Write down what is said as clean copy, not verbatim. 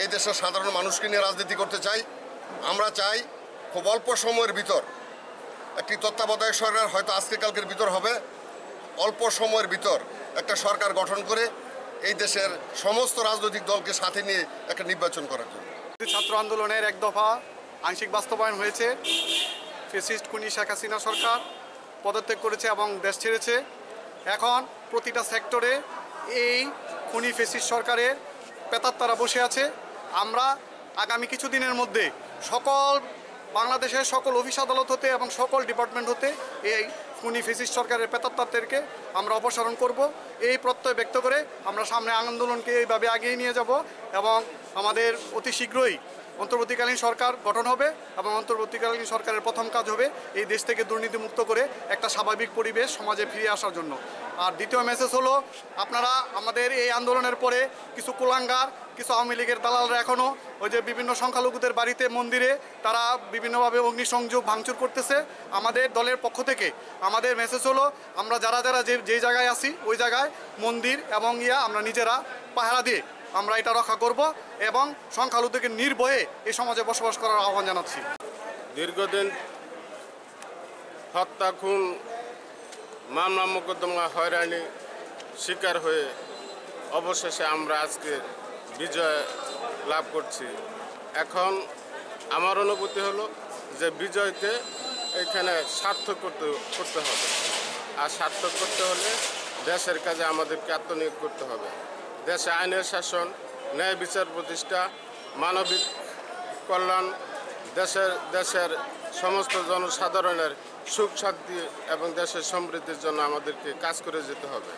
এই দেশের সাধারণ মানুষকে নিয়ে রাজনীতি করতে চাই। আমরা চাই খুব অল্প সময়ের ভিতর একটি তত্ত্বাবধায়ক সরকার, হয়তো আজকে কালকের ভিতর হবে, অল্প সময়ের ভিতর একটা সরকার গঠন করে এই দেশের সমস্ত রাজনৈতিক দলকে সাথে নিয়ে একটা নির্বাচন করার জন্য। ছাত্র আন্দোলনের এক দফা আংশিক বাস্তবায়ন হয়েছে। ফ্যাসিস্ট খুনি শেখ হাসিনা সরকার পদত্যাগ করেছে এবং দেশ ছেড়েছে। এখন প্রতিটা সেক্টরে এই খুনি ফ্যাসিস্ট সরকারের পেতাত্তারা বসে আছে। আমরা আগামী কিছুদিনের মধ্যে সকল বাংলাদেশের সকল অফিস আদালত হতে এবং সকল ডিপার্টমেন্ট হতে এই খুনি ফ্যাসিস্ট সরকারের পেতাত্তাদেরকে আমরা অপসারণ করব। এই প্রত্যয় ব্যক্ত করে আমরা সামনে আন্দোলনকে এইভাবে এগিয়ে নিয়ে যাব এবং আমাদের অতি শীঘ্রই অন্তর্বর্তীকালীন সরকার গঠন হবে এবং অন্তর্বর্তীকালীন সরকারের প্রথম কাজ হবে এই দেশ থেকে দুর্নীতিমুক্ত করে একটা স্বাভাবিক পরিবেশ সমাজে ফিরে আসার জন্য। আর দ্বিতীয় মেসেজ হলো, আপনারা আমাদের এই আন্দোলনের পরে কিছু কুলাঙ্গার, কিছু আওয়ামী লীগের দালালরা এখনও ওই যে বিভিন্ন সংখ্যালঘুদের বাড়িতে মন্দিরে তারা বিভিন্নভাবে অগ্নিসংযোগ ভাঙচুর করতেছে। আমাদের দলের পক্ষ থেকে আমাদের মেসেজ হলো, আমরা যারা যে জায়গায় আছি ওই জায়গায় মন্দির এবং আমরা নিজেরা পাহারা দিয়ে আমরা এটা রক্ষা করব এবং সংখ্যালঘুদেরকে নির্ভয়ে এই সমাজে বসবাস করার আহ্বান জানাচ্ছি। দীর্ঘদিন হত্যা, খুন, মামলা মোকদ্দমা, হয়রানি শিকার হয়ে অবশেষে আমরা আজকে বিজয় লাভ করছি। এখন আমার অনুভূতি হলো যে বিজয়কে এখানে সার্থক করতে হবে। আর সার্থক করতে হলে দেশের কাজে আমাদেরকে আত্মনিয়োগ করতে হবে। দেশে আইনের শাসন, ন্যায় বিচার প্রতিষ্ঠা, মানবিক কল্যাণ, দেশের সমস্ত জনসাধারণের সুখ শান্তি এবং দেশের সমৃদ্ধির জন্য আমাদেরকে কাজ করে যেতে হবে।